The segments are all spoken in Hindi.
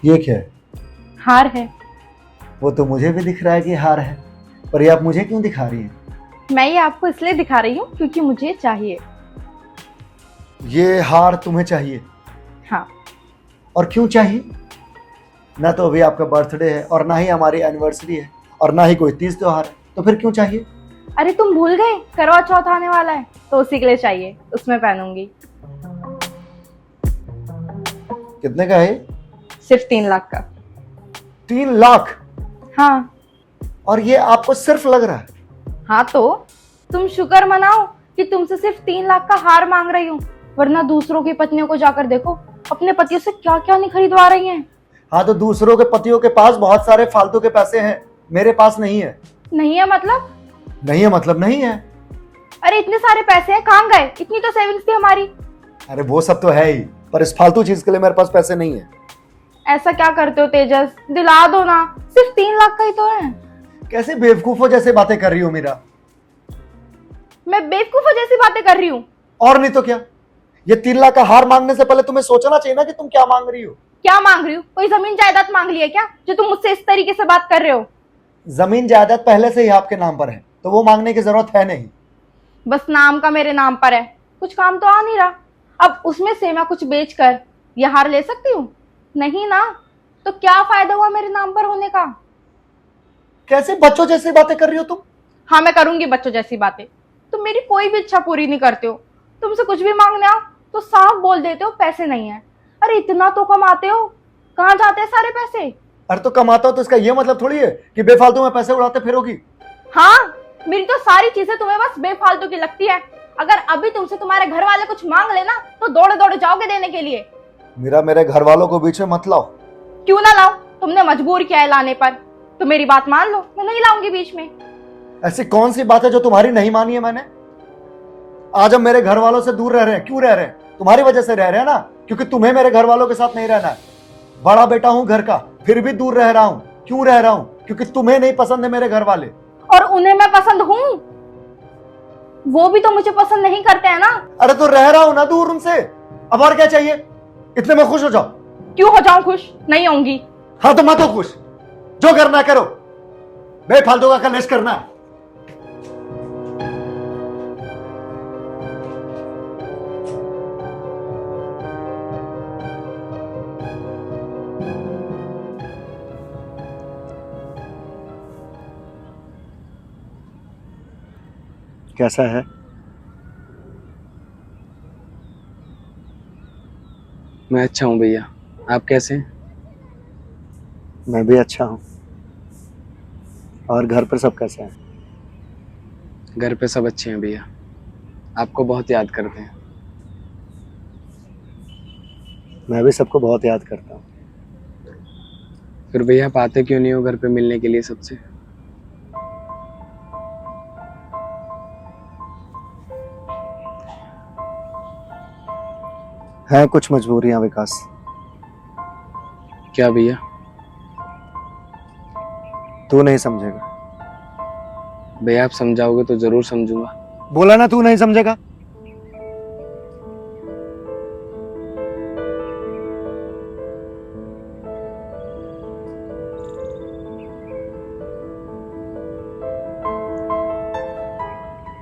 ये क्या है? हार है। वो तो मुझे भी दिख रहा है कि हार है, पर ये आप मुझे क्यों दिखा रही हैं? मैं ये आपको इसलिए दिखा रही हूँ क्योंकि मुझे चाहिए। ये हार तुम्हें चाहिए? हाँ। और क्यों चाहिए? ना तो अभी आपका बर्थडे है और ना ही हमारी एनिवर्सरी है और ना ही कोई तीज त्योहार है, तो फिर क्यों चाहिए? अरे तुम भूल गए, करवा चौथ आने वाला है तो उसी के लिए चाहिए, उसमें पहनूंगी। कितने का है? सिर्फ 3 लाख का। 3 लाख? हाँ। और ये आपको सिर्फ लग रहा है? हाँ तो तुम शुक्र मनाओ कि तुमसे सिर्फ 3 लाख का हार मांग रही हूँ, वरना दूसरों की पत्नियों को जाकर देखो, अपने पतियों से क्या क्या नहीं खरीदवा रही हैं। हाँ तो दूसरों के पतियों के पास बहुत सारे फालतू के पैसे हैं, मेरे पास नहीं है। नहीं है मतलब? नहीं है मतलब नहीं है। अरे इतने सारे पैसे हैं, कहाँ गए? इतनी तो सेविंग्स थी हमारी। अरे वो सब तो है ही, पर इस फालतू चीज के लिए मेरे पास पैसे नहीं है। ऐसा क्या करते हो तेजस, दिला दो ना, सिर्फ 3 लाख का ही तो है। कैसे बेवकूफों जैसे बातें कर रही हो मीरा? मैं बेवकूफों जैसी बातें कर रही हूँ? और नहीं तो क्या। ये 3 लाख का हार मांगने से पहले तुम्हें सोचना चाहिए ना कि तुम क्या मांग रही हो। क्या मांग रही हूँ? कोई जमीन जायदाद मांग ली है क्या, जो तुम मुझसे इस तरीके से बात कर रहे हो? जमीन जायदाद पहले से ही आपके नाम पर है, तो वो मांगने की जरूरत है नहीं। बस नाम का मेरे नाम पर है, कुछ काम तो आ नहीं रहा। अब उसमें से मैं कुछ बेचकर यह हार ले सकती हूँ? नहीं ना, तो क्या फायदा हुआ मेरे नाम पर होने का? कैसे बच्चों जैसी बातें कर रही हो तुम? हाँ मैं करूंगी बच्चों जैसी बातें। तुम मेरी कोई भी इच्छा पूरी नहीं करते हो। तुमसे कुछ भी मांगने आओ तो साफ बोल देते हो पैसे नहीं है। अरे इतना तो कमाते हो, कहाँ जाते हैं सारे पैसे? अरे तो कमाता हो तो इसका ये मतलब थोड़ी है कि बेफालतू में पैसे उड़ाते फिरोगी। हाँ, मेरी तो सारी चीजें तुम्हें बस बेफालतू की लगती है। अगर अभी तुमसे तुम्हारे घर वाले कुछ मांग लेना तो दौड़े दौड़े जाओगे देने के लिए। मेरे घर वालों को बीच में मत लाओ। क्यों ना लाओ, तुमने मजबूर किया है लाने पर, तो मेरी बात मान लो, मैं नहीं लाऊंगी बीच में। ऐसी कौन सी बात है जो तुम्हारी नहीं मानी है मैंने? आज हम मेरे घर वालों से दूर रह रहे हैं, क्यों रह रहे हैं? तुम्हारी वजह से रह रहे हैं ना, क्योंकि तुम्हें मेरे घर वालों के साथ नहीं रहना है। बड़ा बेटा हूं घर का, फिर भी दूर रह रहा हूं। क्यों रह रहा हूं? क्योंकि तुम्हें नहीं पसंद है मेरे घर वाले। और उन्हें मैं पसंद हूँ, वो भी तो मुझे पसंद नहीं करते हैं ना। अरे तो रह रहा हूं ना दूर उनसे, अब और क्या चाहिए? इतने में खुश हो जाओ। क्यों हो जाऊं खुश? नहीं होंगी। हाँ तो मत हो खुश, जो करना है करो, बेफालतू का कलेश करना है। कैसा है? मैं अच्छा हूँ भैया, आप कैसे हैं? मैं भी अच्छा हूँ। और घर पर सब कैसे हैं? घर पे सब अच्छे हैं भैया, आपको बहुत याद करते हैं। मैं भी सबको बहुत याद करता हूँ। फिर भैया आप आते क्यों नहीं हो घर पे मिलने के लिए सबसे? हैं कुछ मजबूरियां विकास। क्या भैया? तू नहीं समझेगा। भैया आप समझाओगे तो जरूर समझूंगा। बोला ना, तू नहीं समझेगा।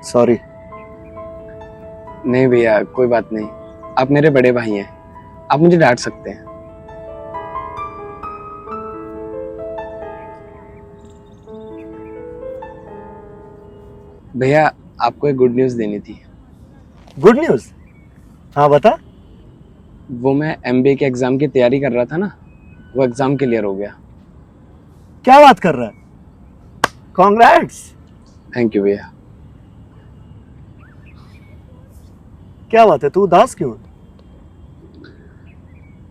सॉरी। नहीं भैया कोई बात नहीं, आप मेरे बड़े भाई हैं, आप मुझे डांट सकते हैं। भैया आपको एक गुड न्यूज़ देनी थी। Good news? हाँ बता। वो मैं एमबीए के एग्जाम की तैयारी कर रहा था ना, वो एग्जाम क्लियर हो गया। क्या बात कर रहा है? कॉन्ग्रेट्स। थैंक यू भैया। क्या बात है, तू उदास क्यों है?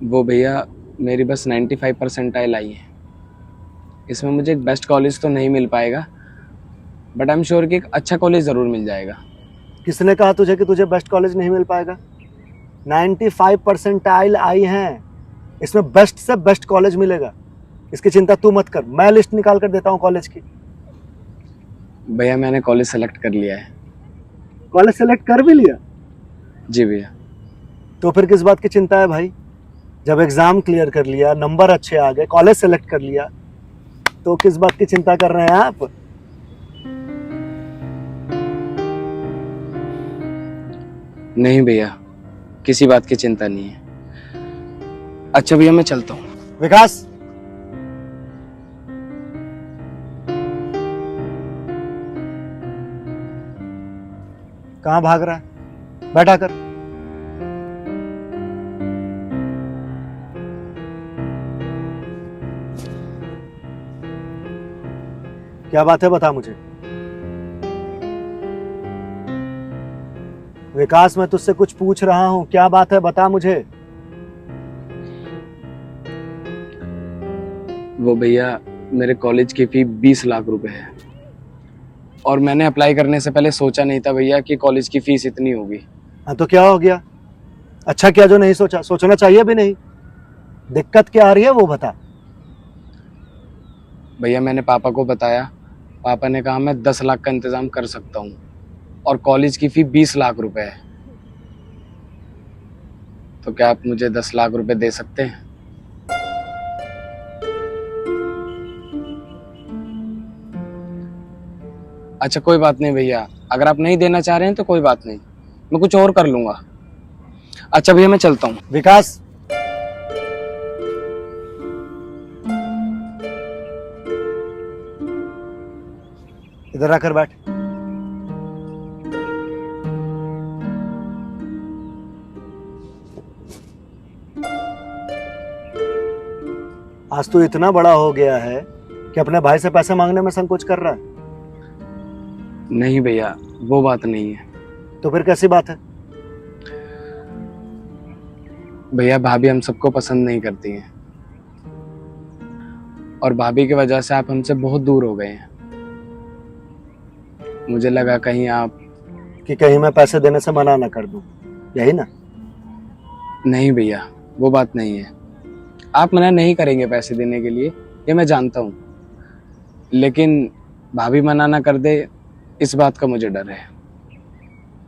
वो भैया मेरी बस 95 परसेंटाइल आई है। इसमें मुझे एक बेस्ट कॉलेज तो नहीं मिल पाएगा, बट आई एम श्योर कि एक अच्छा कॉलेज ज़रूर मिल जाएगा। किसने कहा तुझे कि तुझे बेस्ट कॉलेज नहीं मिल पाएगा? 95 परसेंटाइल आई हैं, इसमें बेस्ट से बेस्ट कॉलेज मिलेगा। इसकी चिंता तू मत कर, मैं लिस्ट निकाल कर देता हूँ कॉलेज की। भैया मैंने कॉलेज सेलेक्ट कर लिया है। कॉलेज सेलेक्ट कर भी लिया? जी भैया। तो फिर किस बात की चिंता है भाई? जब एग्जाम क्लियर कर लिया, नंबर अच्छे आ गए, कॉलेज सेलेक्ट कर लिया, तो किस बात की चिंता कर रहे हैं आप? नहीं भैया, किसी बात की चिंता नहीं है। अच्छा भैया मैं चलता हूँ। विकास, कहाँ भाग रहा है? बैठा कर। क्या बात है, बता मुझे। विकास, मैं तुझसे कुछ पूछ रहा हूं, क्या बात है, बता मुझे। वो भैया, मेरे कॉलेज की फी 20 लाख रुपए है और मैंने अप्लाई करने से पहले सोचा नहीं था भैया कि कॉलेज की फीस इतनी होगी। हाँ तो क्या हो गया? अच्छा किया जो नहीं सोचा, सोचना चाहिए भी नहीं। दिक्कत क्या आ रही है वो बता। भैया मैंने पापा को बताया, पापा ने कहा मैं 10 लाख का इंतजाम कर सकता हूँ और कॉलेज की फी 20 लाख रुपए है। तो क्या आप मुझे 10 लाख रुपए दे सकते हैं? अच्छा कोई बात नहीं भैया, अगर आप नहीं देना चाह रहे हैं तो कोई बात नहीं, मैं कुछ और कर लूंगा। अच्छा भैया मैं चलता हूँ। विकास, इधर आकर बैठ। आज तू इतना बड़ा हो गया है कि अपने भाई से पैसे मांगने में संकोच कर रहा है। नहीं भैया, वो बात नहीं है। तो फिर कैसी बात है? भैया भाभी हम सबको पसंद नहीं करती हैं और भाभी की वजह से आप हमसे बहुत दूर हो गए हैं। मुझे लगा कहीं आप... कि कहीं मैं पैसे देने से मना ना कर दूं, यही ना? नहीं भैया, वो बात नहीं है। आप मना नहीं करेंगे पैसे देने के लिए, ये मैं जानता हूँ, लेकिन भाभी मना ना कर दे इस बात का मुझे डर है।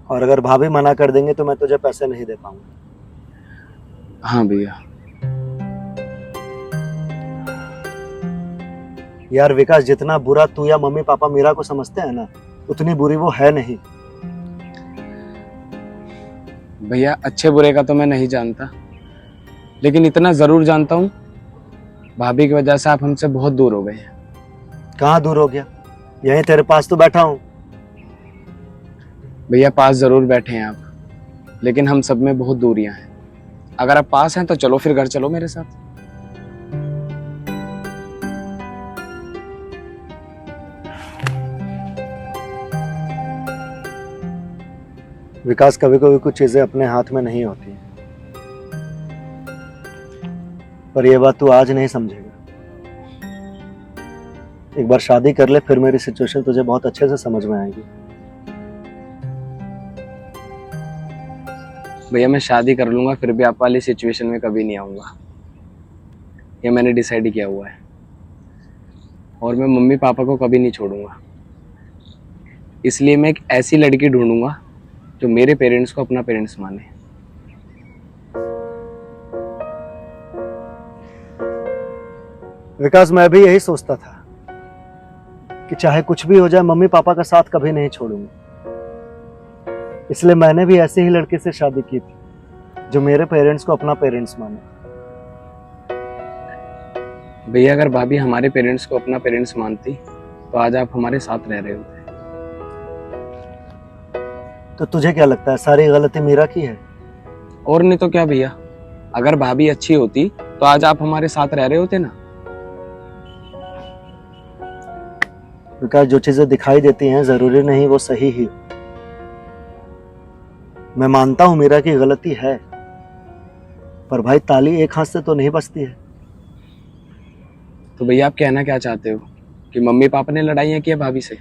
और अगर भाभी मना कर देंगे तो मैं तुझे पैसे नहीं दे पाऊंगा। हाँ भैया। यार विकास, जितना बुरा तू या मम्मी पापा मीरा को समझते हैं ना, उतनी बुरी वो है नहीं। भैया अच्छे बुरे का तो मैं नहीं जानता, लेकिन इतना जरूर जानता हूँ, भाभी की वजह से आप हमसे बहुत दूर हो गए हैं। कहाँ दूर हो गया? यहीं तेरे पास तो बैठा हूँ। भैया पास जरूर बैठे हैं आप, लेकिन हम सब में बहुत दूरियां हैं। अगर आप पास हैं तो चलो फिर घर चलो मेरे साथ। विकास, कभी कभी कुछ चीजें अपने हाथ में नहीं होती हैं, पर यह बात तू आज नहीं समझेगा। एक बार शादी कर ले, फिर मेरी सिचुएशन तुझे बहुत अच्छे से समझ में आएगी। भैया मैं शादी कर लूंगा फिर भी आप वाली सिचुएशन में कभी नहीं आऊंगा, ये मैंने डिसाइड किया हुआ है। और मैं मम्मी पापा को कभी नहीं छोड़ूंगा, इसलिए मैं एक ऐसी लड़की ढूंढूंगा जो मेरे पेरेंट्स को अपना पेरेंट्स माने। विकास, मैं भी यही सोचता था कि चाहे कुछ भी हो जाए मम्मी पापा का साथ कभी नहीं छोड़ूंगा। इसलिए मैंने भी ऐसे ही लड़के से शादी की थी जो मेरे पेरेंट्स को अपना पेरेंट्स माने। भैया अगर भाभी हमारे पेरेंट्स को अपना पेरेंट्स मानती तो आज आप हमारे साथ रह रहे होते। तो तुझे क्या लगता है सारी गलती मीरा की है? और नहीं तो क्या भैया, अगर भाभी अच्छी होती तो आज आप हमारे साथ रह रहे होते ना। विकास, जो चीजें दिखाई देती हैं जरूरी नहीं वो सही ही। मैं मानता हूं मीरा की गलती है, पर भाई ताली एक हाथ से तो नहीं बजती है। तो भैया आप कहना क्या चाहते हो कि मम्मी पापा ने लड़ाइयाँ की है भाभी से?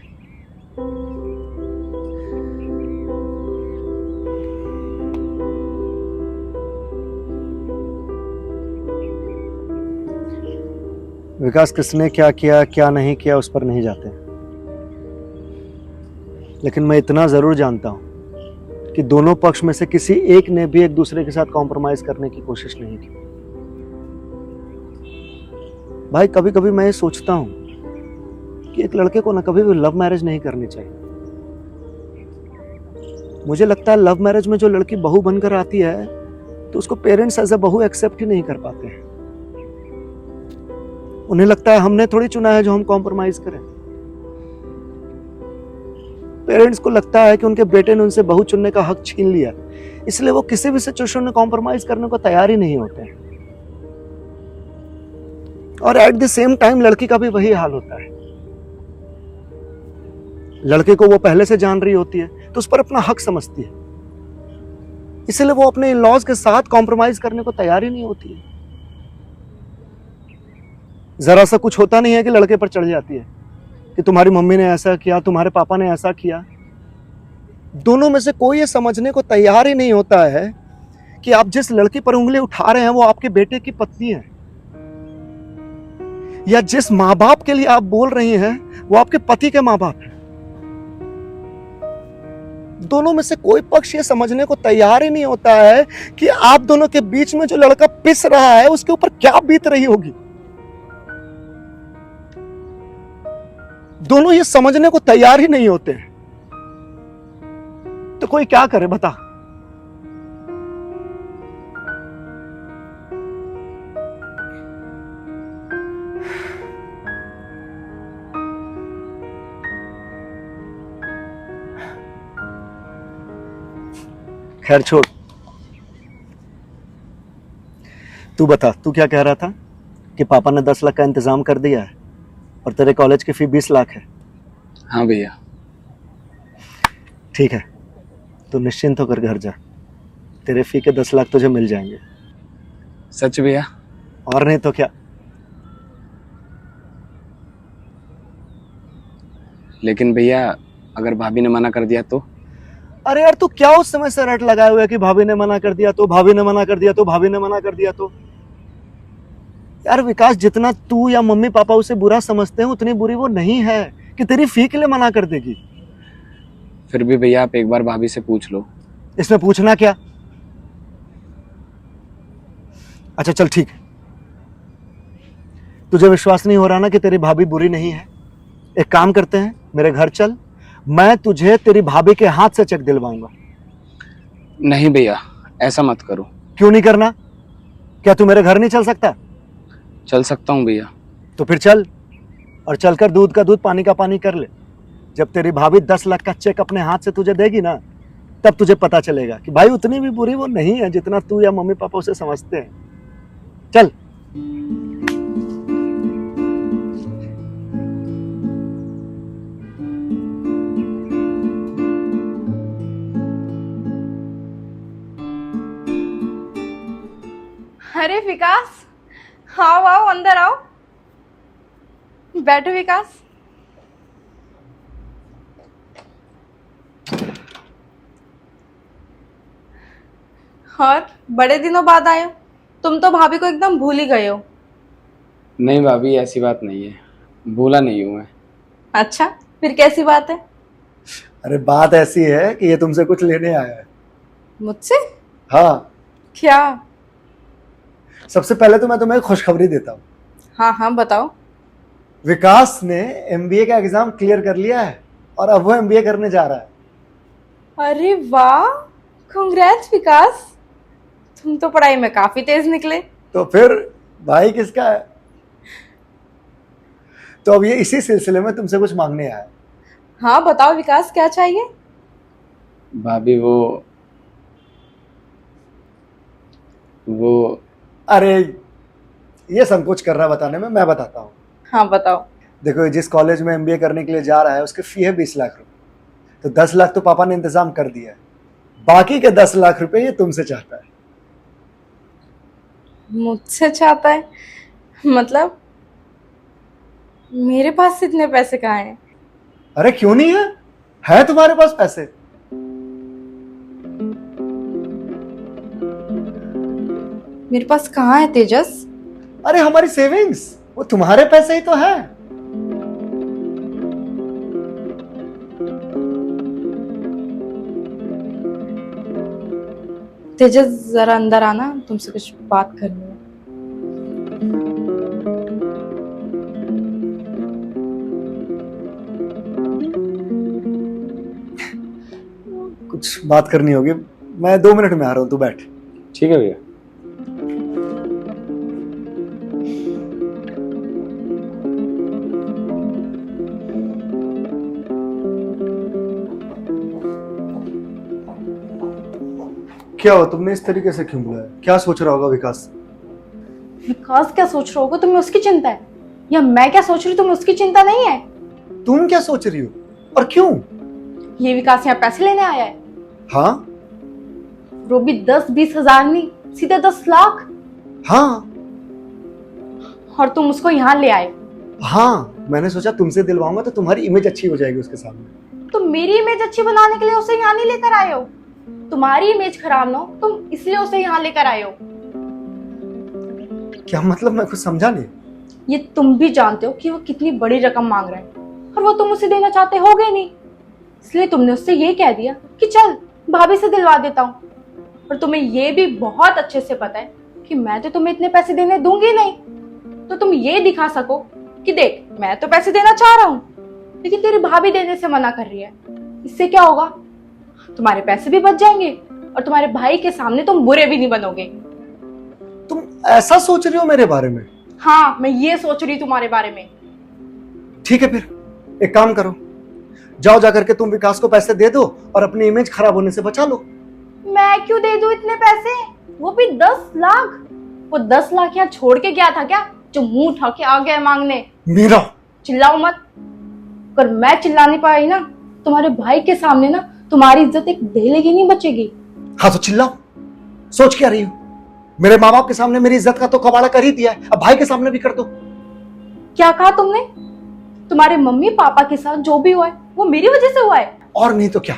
विकास, किसने क्या किया क्या नहीं किया उस पर नहीं जाते, लेकिन मैं इतना जरूर जानता हूं कि दोनों पक्ष में से किसी एक ने भी एक दूसरे के साथ कॉम्प्रोमाइज करने की कोशिश नहीं की। भाई कभी कभी मैं ये सोचता हूँ कि एक लड़के को ना कभी भी लव मैरिज नहीं करनी चाहिए। मुझे लगता है लव मैरिज में जो लड़की बहू बनकर आती है तो उसको पेरेंट्स एज अ बहू एक्सेप्ट ही नहीं कर पाते हैं। उन्हें लगता है हमने थोड़ी चुना है जो हम कॉम्प्रोमाइज करें। पेरेंट्स को लगता है कि उनके बेटे ने उनसे बहू चुनने का हक छीन लिया, इसलिए वो किसी भी सिचुएशन में कॉम्प्रोमाइज करने को तैयार ही नहीं होते हैं। और एट द सेम टाइम लड़की का भी वही हाल होता है। लड़के को वो पहले से जान रही होती है तो उस पर अपना हक समझती है, इसलिए वो अपने इन-लॉज के साथ कॉम्प्रोमाइज करने को तैयार ही नहीं होती है। जरा सा कुछ होता नहीं है कि लड़के पर चढ़ जाती है कि तुम्हारी मम्मी ने ऐसा किया, तुम्हारे पापा ने ऐसा किया। दोनों में से कोई ये समझने को तैयार ही नहीं होता है कि आप जिस लड़की पर उंगली उठा रहे हैं वो आपके बेटे की पत्नी है, या जिस माँ बाप के लिए आप बोल रही हैं वो आपके पति के माँ बाप हैं। दोनों में से कोई पक्ष ये समझने को तैयार ही नहीं होता है कि आप दोनों के बीच में जो लड़का पिस रहा है उसके ऊपर क्या बीत रही होगी। दोनों ये समझने को तैयार ही नहीं होते हैं, तो कोई क्या करे बता। खैर छोड़, तू बता, तू क्या कह रहा था कि पापा ने 10 लाख का इंतजाम कर दिया है और तेरे कॉलेज की फी 20 लाख है। हाँ भैया। ठीक है, तू निश्चिंत होकर घर जा, तेरे फी के 10 लाख तुझे मिल जाएंगे। सच भैया? और नहीं तो क्या। लेकिन भैया अगर भाभी ने मना कर दिया तो? अरे यार, तू क्या उस समय से रट लगाए हुए कि भाभी ने मना कर दिया तो, भाभी ने मना कर दिया तो, भाभी ने मना कर दिया तो। यार विकास, जितना तू या मम्मी पापा उसे बुरा समझते हैं उतनी बुरी वो नहीं है कि तेरी फी के लिए मना कर देगी। फिर भी भैया आप एक बार भाभी से पूछ लो। इसमें पूछना क्या। अच्छा चल ठीक है, तुझे विश्वास नहीं हो रहा ना कि तेरी भाभी बुरी नहीं है। एक काम करते हैं, मेरे घर चल, मैं तुझे तेरी भाभी के हाथ से चेक दिलवाऊंगा। नहीं भैया, ऐसा मत करो। क्यों नहीं करना? क्या तू मेरे घर नहीं चल सकता? चल सकता हूँ भैया। तो फिर चल, और चलकर दूध का दूध पानी का पानी कर ले। जब तेरी भाभी 10 लाख का चेक अपने हाथ से तुझे देगी ना, तब तुझे पता चलेगा कि भाई उतनी भी बुरी वो नहीं है जितना तू या मम्मी पापा उसे समझते हैं। चल। अरे विकास, आओ आओ, अंदर आओ, बैठो विकास। और बड़े दिनों बाद आए हो, तुम तो भाभी को एकदम भूल ही गए हो। नहीं भाभी, ऐसी बात नहीं है, भूला नहीं हूँ मैं। अच्छा, फिर कैसी बात है? अरे बात ऐसी है कि ये तुमसे कुछ लेने आया है। मुझसे? हाँ। क्या? सबसे पहले तो मैं तुम्हें एक खुशखबरी देता हूँ। हाँ हाँ बताओ। विकास ने एमबीए का एग्जाम क्लियर कर लिया है और अब वो एमबीए करने जा रहा है। अरे वाह, कांग्रेट्स विकास, तुम तो पढ़ाई में काफी तेज निकले। तो फिर भाई किसका है। तो अब ये इसी सिलसिले में तुमसे कुछ मांगने आया है। हाँ बताओ विकास, क्या चाहिए? भाभी वो अरे ये संकोच कर रहा है बताने में, मैं बताता हूँ। हाँ बताओ। देखो, जिस कॉलेज में एमबीए करने के लिए जा रहा है उसकी फी है 20 लाख रुपए। तो 10 लाख तो पापा ने इंतजाम कर दिया है, बाकी के 10 लाख रुपए ये तुमसे चाहता है। मुझसे चाहता है? मतलब मेरे पास इतने पैसे कहाँ हैं? अरे क्यों नहीं है तुम्हारे पास पैसे। मेरे पास कहाँ है तेजस? अरे हमारी सेविंग्स, वो तुम्हारे पैसे ही तो है। तेजस जरा अंदर आना, तुमसे कुछ बात करनी है। कुछ बात करनी होगी। मैं 2 मिनट में आ रहा हूँ, तू बैठ। ठीक है भैया। क्या हुआ, तुमने इस तरीके से क्यों बुलाया? क्या सोच रहा होगा विकास? विकास क्या सोच रहा होगा तुम्हें उसकी चिंता है, या मैं क्या सोच रही हूँ तुम्हें उसकी चिंता नहीं है? तुम क्या सोच रही हो और क्यों? ये विकास यहाँ पैसे लेने आया है। हाँ वो भी 10-20 हजार नहीं, सीधे 10 लाख। हाँ और तुम उसको यहाँ ले आए। हाँ, मैंने सोचा तुमसे दिलवाऊंगा तो तुम्हारी इमेज अच्छी हो जाएगी उसके सामने। तुम मेरी इमेज अच्छी बनाने के लिए उसे यहाँ नहीं लेकर आए हो। तुम्हारी इमेज खराब ना हो, तुम इसलिए उसे यहाँ लेकर आए हो। क्या मतलब? मैं कुछ समझा नहीं। ये तुम भी जानते हो कि वो कितनी बड़ी रकम मांग रहा है, और वो तुम उसे देना चाहते होगे नहीं, इसलिए तुमने उससे ये कह दिया कि चल भाभी से दिलवा देता हूँ। और तुम्हें ये भी बहुत अच्छे से पता है कि मैं तो तुम्हें इतने पैसे देने दूंगी नहीं, तो तुम ये दिखा सको कि देख मैं तो पैसे देना चाह रहा हूँ, लेकिन तेरी भाभी देने से मना कर रही है। इससे क्या होगा, तुम्हारे पैसे भी बच जाएंगे और तुम्हारे भाई के सामने तुम बुरे भी नहीं बनोगे। तुम ऐसा सोच रही हो मेरे बारे में? हाँ, मैं ये सोच रही तुम्हारे बारे में। ठीक है, फिर एक काम करो, जाओ जाकर के तुम विकास को पैसे दे दो और अपनी इमेज खराब होने से बचा लो। मैं क्यों दे दूं इतने पैसे, वो भी 10 लाख? वो 10 लाख यहाँ छोड़ के गया था क्या, जो मुंह उठा के आ गया मांगने? मीरा, चिल्लाओ मत। अगर मैं चिल्ला नहीं पाई ना तुम्हारे भाई के सामने ना, तुम्हारी इज्जत एक ढेले की नहीं बचेगी। हाँ तो चिल्लाओ, सोच क्या रही हो? मेरे माँ बाप के सामने मेरी इज्जत का तो कबाड़ा कर ही दिया है, अब भाई के सामने भी कर दो। क्या कहा तुमने? तुम्हारे मम्मी पापा के साथ जो भी हुआ है वो मेरी वजह से हुआ है। और नहीं तो क्या,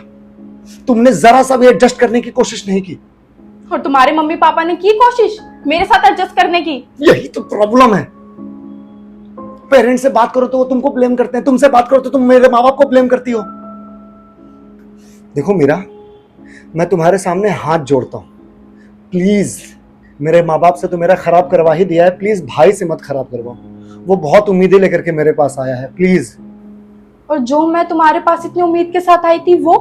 तुमने जरा सा भी एडजस्ट करने की कोशिश नहीं की। और तुम्हारे मम्मी पापा ने की कोशिश मेरे साथ एडजस्ट करने की। यही तो प्रॉब्लम है। पेरेंट्स से बात करो तो वो तुमको ब्लेम करते हैं, तुमसे बात करो तो तुम मेरे माँ बाप को ब्लेम करती हो। देखो मीरा, मैं तुम्हारे सामने हाथ जोड़ता हूं, प्लीज मेरे माँ बाप से तो मेरा खराब करवा ही दिया है, प्लीज भाई से मत खराब करवाओ। वो बहुत उम्मीदें लेकर के मेरे पास आया है, प्लीज। और जो मैं तुम्हारे पास इतनी उम्मीद के साथ आई थी वो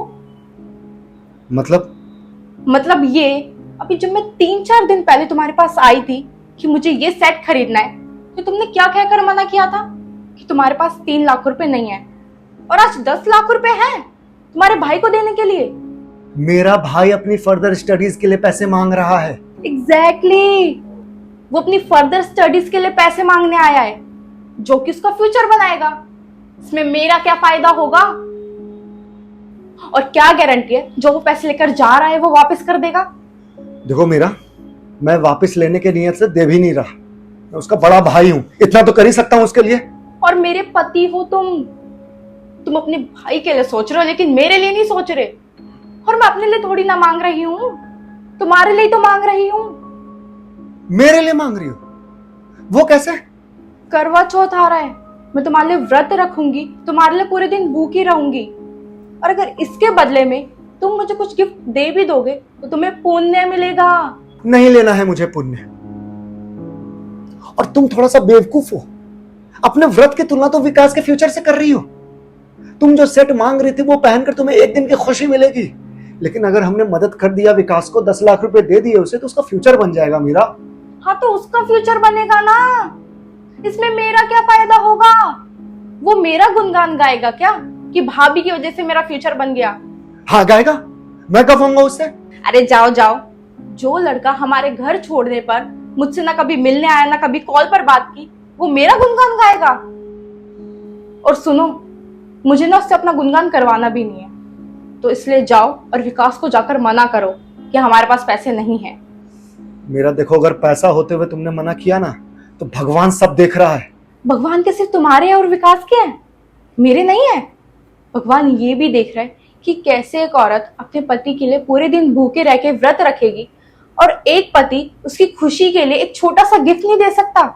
मतलब ये, अभी जब मैं 3-4 दिन पहले तुम्हारे पास आई थी कि मुझे ये सेट खरीदना है, तो तुमने क्या कहकर मना किया था कि तुम्हारे पास 3 लाख रुपए नहीं है, और आज 10 लाख रुपए हैं तुम्हारे भाई को देने के लिए। मेरा भाई अपनी फर्दर स्टडीज के लिए पैसे मांग रहा है। एग्जैक्टली, वो अपनी फर्दर स्टडीज के लिए पैसे मांगने आया है, जो कि उसका फ्यूचर बनाएगा। इसमें मेरा क्या फायदा होगा? और क्या गारंटी है जो वो पैसे लेकर जा रहा है वो वापस कर देगा? देखो मीरा, मैं वापस लेने के नियत से दे भी नहीं रहा, मैं उसका बड़ा भाई हूं, इतना तो कर ही सकता हूं उसके लिए। और मेरे पति हो तुम अपने भाई के लिए सोच रहे हो, लेकिन मेरे लिए नहीं सोच रहे। और मैं अपने लिए थोड़ी ना मांग रही हूँ, तुम्हारे लिए तो मांग रही हूँ। मेरे लिए मांग रही हो? वो कैसे? करवा चौथ आ रहा है, मैं तुम्हारे लिए व्रत रखूंगी, तुम्हारे लिए पूरे दिन भूखी रहूंगी, और अगर इसके बदले में तुम मुझे कुछ गिफ्ट दे भी दोगे तो तुम्हें पुण्य मिलेगा। नहीं लेना है मुझे पुण्य। और तुम थोड़ा सा बेवकूफ हो, अपने व्रत की तुलना तो विकास के फ्यूचर से कर रही हो। तुम जो सेट मांग रही थी वो पहनकर तुम्हें एक दिन की खुशी मिलेगी, लेकिन अगर हमने मदद कर दिया, विकास को 10 लाख रुपए दे दिए उसे, तो उसका फ्यूचर बन जाएगा मीरा। हाँ तो उसका फ्यूचर बनेगा ना, इसमें मेरा क्या फायदा होगा? वो मेरा गुणगान गाएगा क्या कि भाभी की वजह से मेरा फ्यूचर बन गया? हाँ गाएगा, मैं गवाऊंगा उससे। अरे जाओ जाओ, जो लड़का हमारे घर छोड़ने पर मुझसे ना कभी मिलने आया ना कभी कॉल पर बात की, वो मेरा गुणगान गाएगा? और सुनो, मुझे ना उससे अपना गुणगान करवाना भी नहीं है, तो इसलिए जाओ और विकास को जाकर मना करो कि हमारे पास पैसे नहीं है। मेरा देखो, अगर पैसा होते हुए तुमने मना किया ना, तो भगवान सब देख रहा है। भगवान के सिर्फ तुम्हारे और विकास के हैं, मेरे नहीं है। भगवान ये भी देख रहा है कि कैसे एक औरत अपने पति के लिए पूरे दिन भूखे रह के व्रत रखेगी, और एक पति उसकी खुशी के लिए एक छोटा सा गिफ्ट नहीं दे सकता।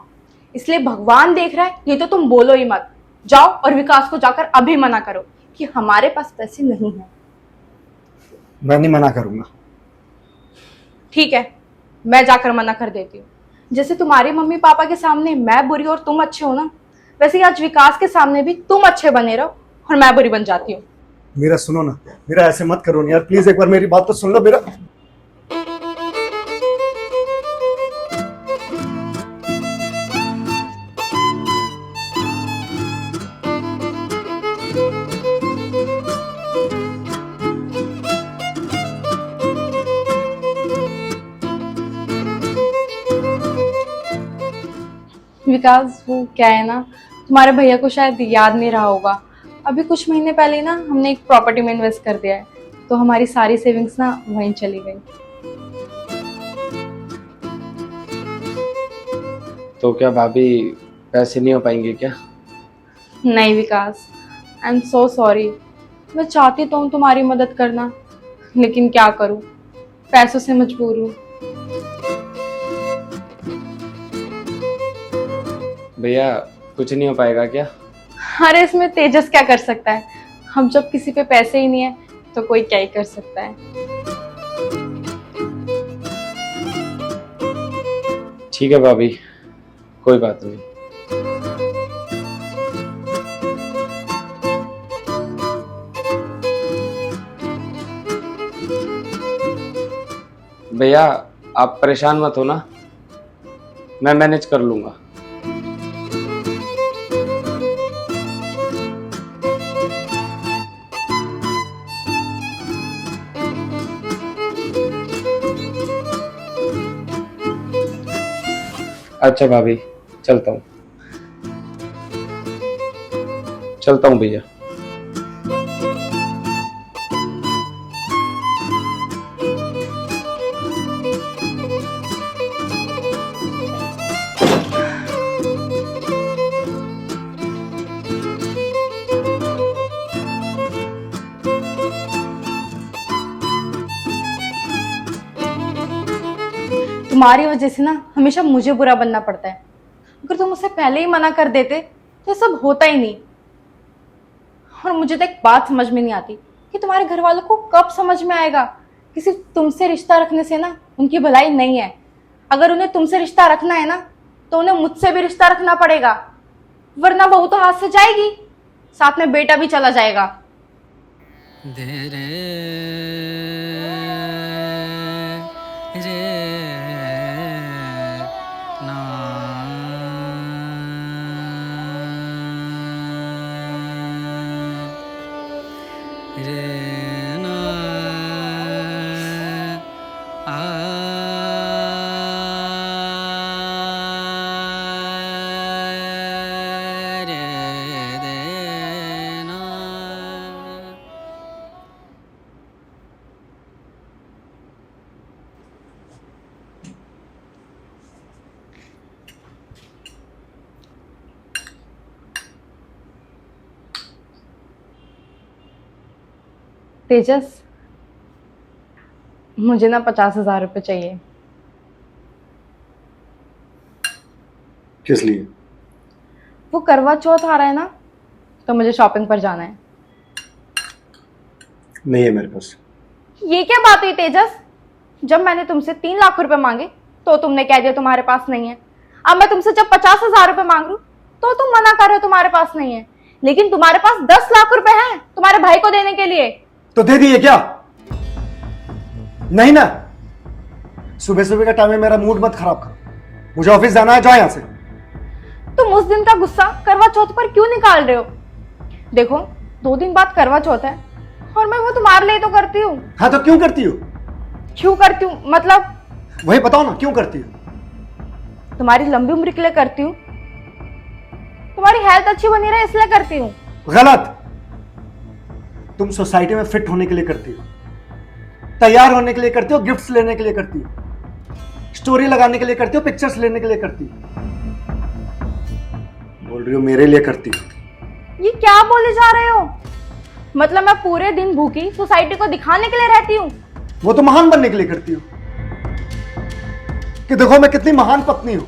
इसलिए भगवान देख रहा है, ये तो तुम बोलो ही मत। जाओ और विकास को जाकर अभी मना करो कि हमारे पास पैसे नहीं है। मैं नहीं मना करूंगा। ठीक है, मैं जाकर मना कर देती हूँ। जैसे तुम्हारे मम्मी पापा के सामने मैं बुरी और तुम अच्छे हो ना, वैसे ही आज विकास के सामने भी तुम अच्छे बने रहो और मैं बुरी बन जाती हूँ। मेरा सुनो ना, मेरा ऐसे मत करो ना यार, प्लीज एक बार मेरी बात तो सुन लो मेरा। विकास, वो क्या है ना, तुम्हारे भैया को शायद याद नहीं रहा होगा। अभी कुछ महीने पहले ना हमने एक प्रॉपर्टी में इन्वेस्ट कर दिया है, तो हमारी सारी सेविंग्स ना वहीं चली गई। तो क्या भाभी पैसे नहीं हो पाएंगे क्या? नहीं विकास, आई एम सो सॉरी। मैं चाहती तो हूँ तुम्हारी मदद करना, लेकिन क्या करूँ, पैसों से मजबूर हूँ। भैया कुछ नहीं हो पाएगा क्या? अरे इसमें तेजस क्या कर सकता है? हम जब किसी पे पैसे ही नहीं है तो कोई क्या ही कर सकता है। ठीक है भाभी, कोई बात नहीं। भैया आप परेशान मत हो ना, मैं मैनेज कर लूंगा। अच्छा भाभी, चलता हूँ भैया। तुम्हारी वजह से ना हमेशा मुझे बुरा बनना पड़ता है। अगर तुम मुझसे पहले ही मना कर देते तो ये सब होता ही नहीं। और मुझे तो एक बात समझ में नहीं आती कि तुम्हारे घर वालों को कब समझ में आएगा कि सिर्फ तुमसे रिश्ता रखने से ना उनकी भलाई नहीं है। अगर उन्हें तुमसे रिश्ता रखना है ना तो उन्हें मुझसे भी रिश्ता रखना पड़ेगा, वरना बहू तो हाथ से जाएगी, साथ में बेटा भी चला जाएगा। दे रे रे ना रे ना आ रे दे ना। तेजस, मुझे ना 50,000 रुपये चाहिए। किस लिए? वो करवा चौथ आ रहा है ना, तो मुझे शॉपिंग पर जाना है। नहीं है मेरे पास। ये क्या बात हुई तेजस? जब मैंने तुमसे 3 लाख रुपए मांगे तो तुमने कह दिया तुम्हारे पास नहीं है। अब मैं तुमसे जब 50,000 रुपए मांग रही हूं तो तुम मना कर रहे हो तुम्हारे पास नहीं है, लेकिन तुम्हारे पास 10 लाख रुपए हैं तुम्हारे भाई को देने के लिए। तो दे दिए क्या? नहीं ना। सुबह सुबह का टाइम है, मेरा मूड मत खराब करो। मुझे ऑफिस जाना है, जाओ यहां से। तुम उस दिन का गुस्सा करवा चौथ पर क्यों निकाल रहे हो? देखो, 2 दिन बाद करवा चौथ है और मैं वो तुम्हारे लिए तो करती हूँ। हाँ तो क्यों करती हो? क्यों करती हूँ मतलब? वही बताओ ना, क्यों करती हो? तुम्हारी लंबी उम्र के लिए करती हूँ, तुम्हारी हेल्थ अच्छी बनी रहे इसलिए करती हूँ। गलत। तुम सोसाइटी में फिट होने के लिए करती हो, तैयार होने के लिए करती हो, गिफ्ट्स लेने के लिए करती हो, स्टोरी लगाने के लिए करती हो, पिक्चर्स लेने के लिए करती हो। बोल रही हो मेरे लिए करती हो? ये क्या बोले जा रहे हो? मतलब मैं पूरे दिन भूखी सोसाइटी को दिखाने के लिए रहती हूँ? वो तो महान बनने के लिए करती हो कि देखो मैं कितनी महान पत्नी हूं,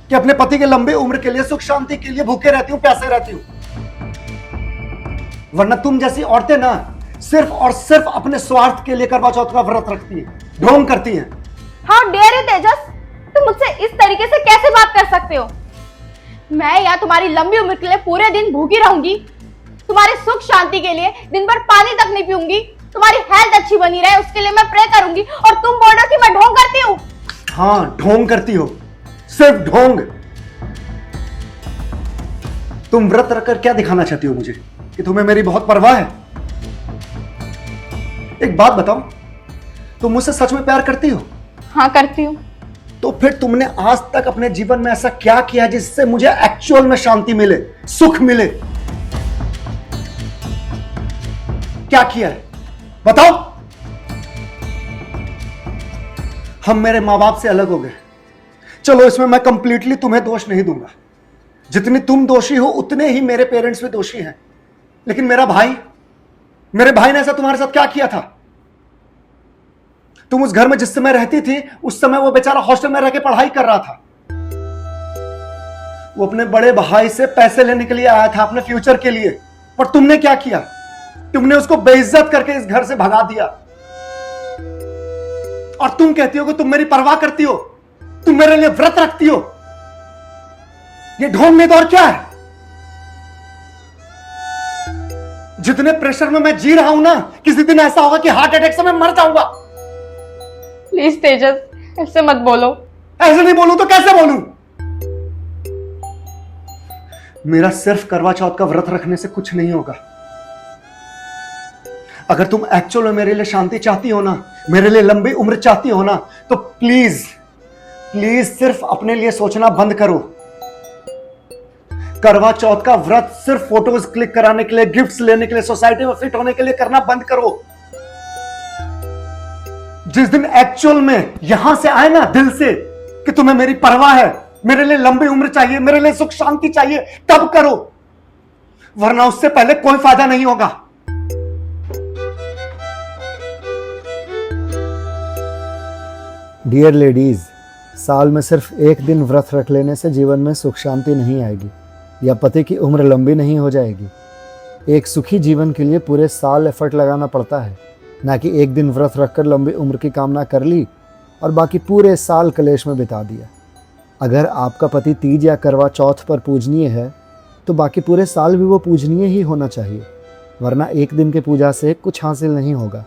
कि अपने पति के लंबे उम्र के लिए, सुख शांति के लिए भूखे रहती हूं, प्यासे रहती हूं। वरना तुम जैसी औरतें ना सिर्फ और सिर्फ अपने स्वार्थ के लिए करवा चौथ का व्रत रखती हैं, ढोंग करती हैं। हाउ डेयर यू तेजस, तुम मुझसे इस तरीके से कैसे बात कर सकते हो? मैं या तुम्हारी लंबी उम्र के लिए पूरे दिन भूखी रहूंगी? तुम्हारे सुख शांति के लिए दिन भर पानी तक नहीं पीऊंगी, तुम्हारी हेल्थ अच्छी बनी रहे उसके लिए मैं प्रे करूंगी, और तुम बोल रहे हो कि मैं ढोंग करती हूँ। हाँ, ढोंग करती हो, सिर्फ ढोंग। तुम व्रत रखकर क्या दिखाना चाहती हो मुझे, कि तुम्हें मेरी बहुत परवाह है? एक बात बताओ, तुम मुझसे सच में प्यार करती हो? हाँ करती हूँ। तो फिर तुमने आज तक अपने जीवन में ऐसा क्या किया जिससे मुझे एक्चुअल में शांति मिले, सुख मिले? क्या किया है बताओ। हम मेरे मां बाप से अलग हो गए, चलो इसमें मैं कंप्लीटली तुम्हें दोष नहीं दूंगा। जितनी तुम दोषी हो उतने ही मेरे पेरेंट्स भी दोषी हैं। लेकिन मेरे भाई ने ऐसा तुम्हारे साथ क्या किया था? तुम उस घर में जिस समय रहती थी उस समय वो बेचारा हॉस्टल में रह के पढ़ाई कर रहा था। वो अपने बड़े भाई से पैसे लेने के लिए आया था अपने फ्यूचर के लिए, पर तुमने क्या किया? तुमने उसको बेइज्जत करके इस घर से भगा दिया। और तुम कहती हो कि तुम मेरी परवाह करती हो, तुम मेरे लिए व्रत रखती हो। ये ढोंग नहीं तो और क्या है? जितने प्रेशर में मैं जी रहा हूं ना, किसी दिन ऐसा होगा कि हार्ट अटैक से मैं मर जाऊंगा। प्लीज तेजस, ऐसे मत बोलो। ऐसे नहीं बोलूं तो कैसे बोलूं? मेरा सिर्फ करवा चौथ का व्रत रखने से कुछ नहीं होगा। अगर तुम एक्चुअल में मेरे लिए शांति चाहती हो ना, मेरे लिए लंबी उम्र चाहती हो ना, तो प्लीज प्लीज सिर्फ अपने लिए सोचना बंद करो। करवा चौथ का व्रत सिर्फ फोटोज क्लिक कराने के लिए, गिफ्ट्स लेने के लिए, सोसाइटी में फिट होने के लिए करना बंद करो। जिस दिन एक्चुअल में यहां से आए ना दिल से कि तुम्हें मेरी परवाह है, मेरे लिए लंबी उम्र चाहिए, मेरे लिए सुख शांति चाहिए, तब करो, वरना उससे पहले कोई फायदा नहीं होगा। डियर लेडीज, साल में सिर्फ एक दिन व्रत रख लेने से जीवन में सुख शांति नहीं आएगी या पति की उम्र लंबी नहीं हो जाएगी। एक सुखी जीवन के लिए पूरे साल एफर्ट लगाना पड़ता है, ना कि एक दिन व्रत रखकर लंबी उम्र की कामना कर ली और बाकी पूरे साल कलेश में बिता दिया। अगर आपका पति तीज या करवा चौथ पर पूजनीय है तो बाकी पूरे साल भी वो पूजनीय ही होना चाहिए, वरना एक दिन की पूजा से कुछ हासिल नहीं होगा।